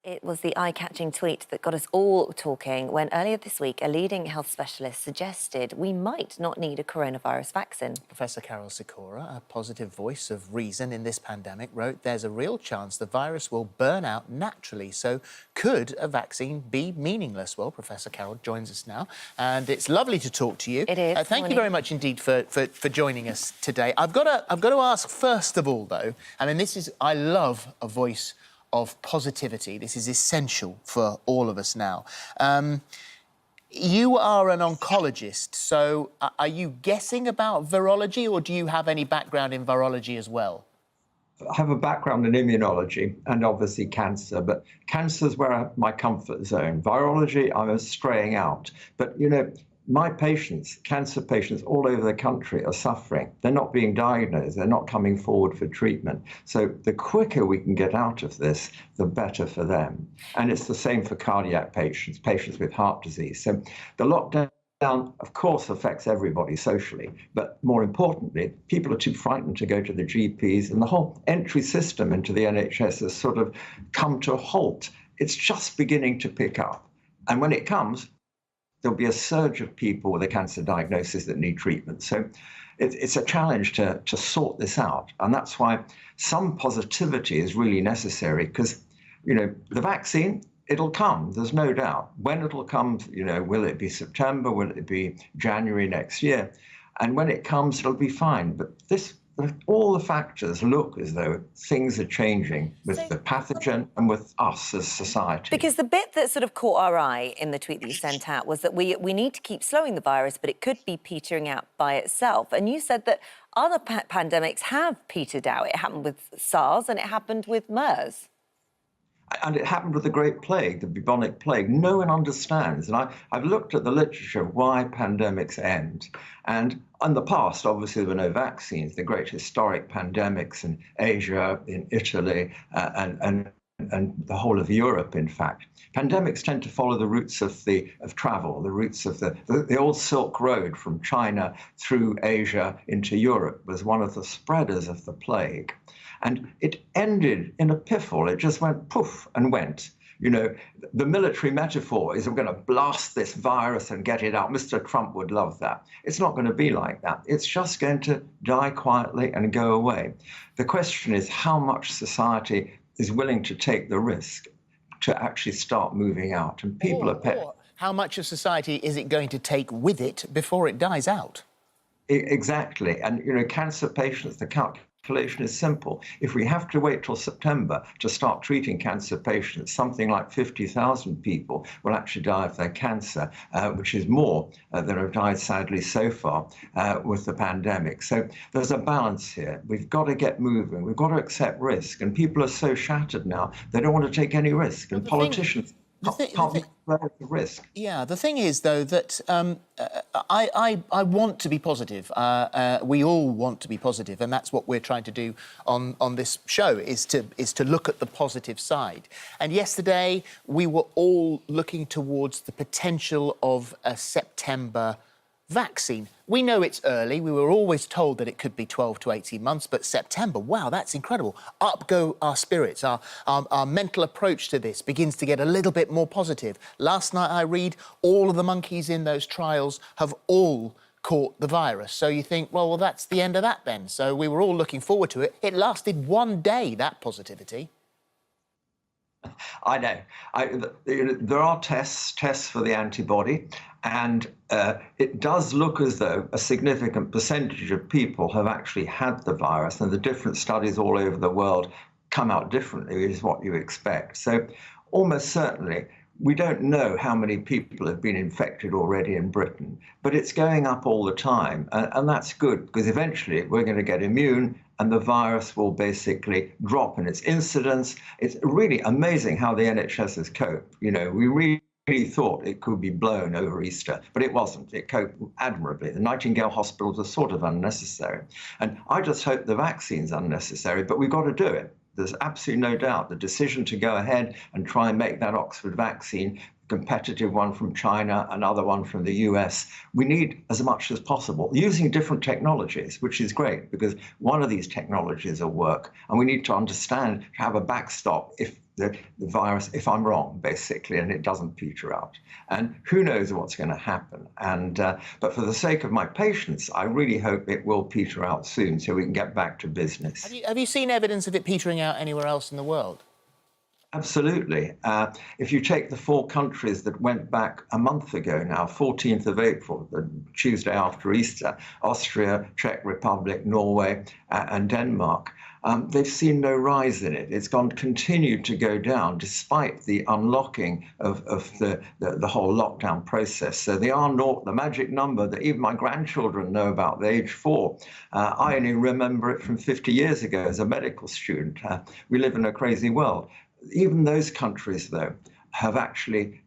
It was the eye-catching tweet that got us all talking when earlier this week a leading health specialist suggested we might not need a coronavirus vaccine. Professor Carol Sikora, a positive voice of reason in this pandemic, wrote there's a real chance the virus will burn out naturally. So could a vaccine be meaningless? Well, Professor Carol joins us now and it's lovely to talk to you. It is. Thank you very much indeed for joining us today. I've got to ask first of all, though, I mean, I love a voice of positivity. This is essential for all of us now. You are an oncologist, so are you guessing about virology or do you have any background in virology as well? I have a background in immunology and obviously cancer, but cancer is where I have my comfort zone. Virology, I was straying out. But, you know, my patients, cancer patients all over the country are suffering. They're not being diagnosed. They're not coming forward for treatment. So the quicker we can get out of this, the better for them. And it's the same for cardiac patients, patients with heart disease. So the lockdown, of course, affects everybody socially, but more importantly, people are too frightened to go to the GPs, and the whole entry system into the NHS has sort of come to a halt. It's just beginning to pick up. And when it comes, there'll be a surge of people with a cancer diagnosis that need treatment. So it's a challenge to sort this out. And that's why some positivity is really necessary because, you know, the vaccine, it'll come, there's no doubt. When it'll come, you know, will it be September? Will it be January next year? And when it comes, it'll be fine. But all the factors look as though things are changing with the pathogen and with us as society. Because the bit that sort of caught our eye in the tweet that you sent out was that we need to keep slowing the virus, but it could be petering out by itself. And you said that other pandemics have petered out. It happened with SARS and it happened with MERS. And it happened with the Great Plague, the bubonic plague. No one understands. And I've looked at the literature of why pandemics end. And in the past, obviously, there were no vaccines. The great historic pandemics in Asia, in Italy, and the whole of Europe, in fact. Pandemics tend to follow the routes of travel, the routes of the old Silk Road from China through Asia into Europe was one of the spreaders of the plague. And it ended in a piffle. It just went poof and went. You know, the military metaphor is we're going to blast this virus and get it out. Mr. Trump would love that. It's not going to be like that. It's just going to die quietly and go away. The question is how much society is willing to take the risk to actually start moving out. And people are... How much of society is it going to take with it before it dies out? Exactly. And, you know, cancer patients, the calculation is simple. If we have to wait till September to start treating cancer patients, something like 50,000 people will actually die of their cancer, which is more than have died, sadly, so far with the pandemic. So there's a balance here. We've got to get moving. We've got to accept risk. And people are so shattered now, they don't want to take any risk. And politicians can't be the risk. Yeah, the thing is, though, that I want to be positive. We all want to be positive, and that's what we're trying to do on this show, is to look at the positive side. And yesterday, we were all looking towards the potential of a September vaccine. We know it's early. We were always told that it could be 12 to 18 months, but September, wow, that's incredible. Up go our spirits. Our mental approach to this begins to get a little bit more positive. Last night I read all of the monkeys in those trials have all caught the virus. So you think, well, that's the end of that then. So we were all looking forward to it. It lasted one day, that positivity. I know. There are tests for the antibody, and it does look as though a significant percentage of people have actually had the virus, and the different studies all over the world come out differently, which is what you expect. So almost certainly, we don't know how many people have been infected already in Britain, but it's going up all the time, and that's good, because eventually we're going to get immune and the virus will basically drop in its incidence. It's really amazing how the NHS has coped. You know, we really thought it could be blown over Easter, but it wasn't. It coped admirably. The Nightingale hospitals are sort of unnecessary. And I just hope the vaccine's unnecessary, but we've got to do it. There's absolutely no doubt the decision to go ahead and try and make that Oxford vaccine competitive one from China, another one from the US. We need as much as possible using different technologies, which is great because one of these technologies will work. And we need to understand, have a backstop if the virus, if I'm wrong, basically, and it doesn't peter out. And who knows what's going to happen. And but for the sake of my patients, I really hope it will peter out soon so we can get back to business. Have you seen evidence of it petering out anywhere else in the world? Absolutely. If you take the 4 countries that went back a month ago now, 14th of April, the Tuesday after Easter, Austria, Czech Republic, Norway, and Denmark, they've seen no rise in it. It's continued to go down despite the unlocking of the whole lockdown process. So the R0, the magic number that even my grandchildren know about, the age 4, I only remember it from 50 years ago as a medical student. We live in a crazy world. Even those countries, though, have actually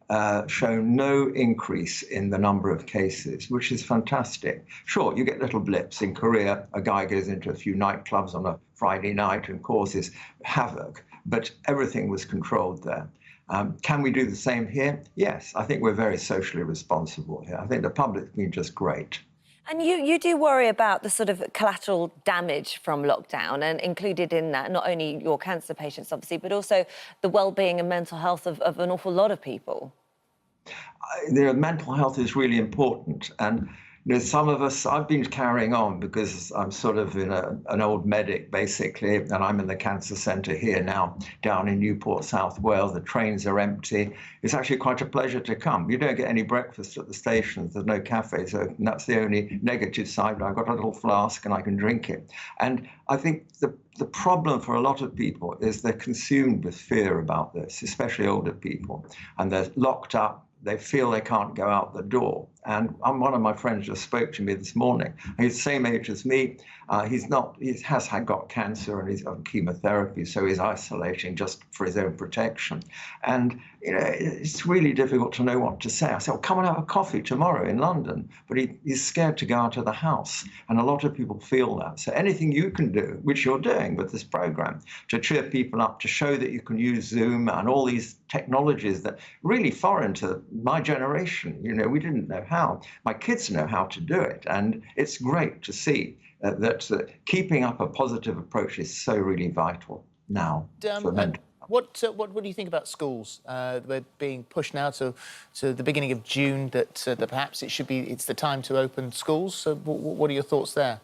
shown no increase in the number of cases, which is fantastic. Sure, you get little blips. In Korea, a guy goes into a few nightclubs on a Friday night and causes havoc, but everything was controlled there. Can we do the same here? Yes, I think we're very socially responsible here. I think the public's been just great. And you do worry about the sort of collateral damage from lockdown, and included in that not only your cancer patients, obviously, but also the well-being and mental health of an awful lot of people. Mental health is really important. And some of us, I've been carrying on because I'm sort of an old medic, basically, and I'm in the cancer centre here now, down in Newport, South Wales. The trains are empty. It's actually quite a pleasure to come. You don't get any breakfast at the stations. There's no cafe, so that's the only negative side. I've got a little flask and I can drink it. And I think the problem for a lot of people is they're consumed with fear about this, especially older people, and they're locked up. They feel they can't go out the door. And one of my friends just spoke to me this morning. He's the same age as me. He has got cancer and he's on chemotherapy, so he's isolating just for his own protection. And it's really difficult to know what to say. I said, well, come and have a coffee tomorrow in London. But he's scared to go out of the house. And a lot of people feel that. So anything you can do, which you're doing with this program, to cheer people up, to show that you can use Zoom and all these technologies that really foreign to my generation. We didn't know how. My kids know how to do it. And it's great to see that keeping up a positive approach is so really vital now for mental. What do you think about schools? We're being pushed now to the beginning of June that perhaps it's the time to open schools. So what are your thoughts there?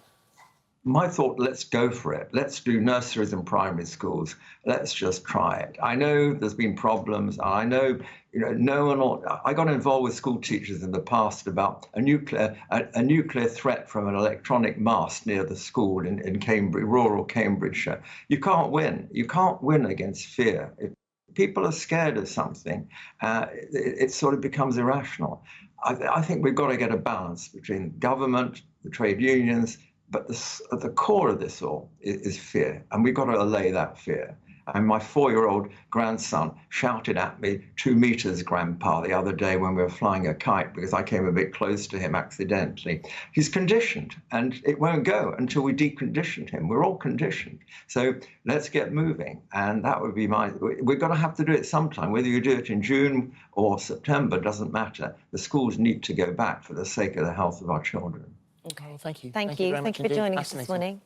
My thought, let's go for it. Let's do nurseries and primary schools. Let's just try it. I know there's been problems. I know, I got involved with school teachers in the past about a nuclear threat from an electronic mast near the school in Cambridge, rural Cambridgeshire. You can't win. You can't win against fear. If people are scared of something, it sort of becomes irrational. I think we've got to get a balance between government, the trade unions, but at the core of this all is fear, and we've got to allay that fear. And my 4-year-old grandson shouted at me, 2 meters, Grandpa, the other day when we were flying a kite because I came a bit close to him accidentally. He's conditioned, and it won't go until we deconditioned him. We're all conditioned. So let's get moving. And that would be we're going to have to do it sometime. Whether you do it in June or September doesn't matter. The schools need to go back for the sake of the health of our children. Okay. Well, thank you. Thank you. Very much Thank you for indeed. joining us this morning.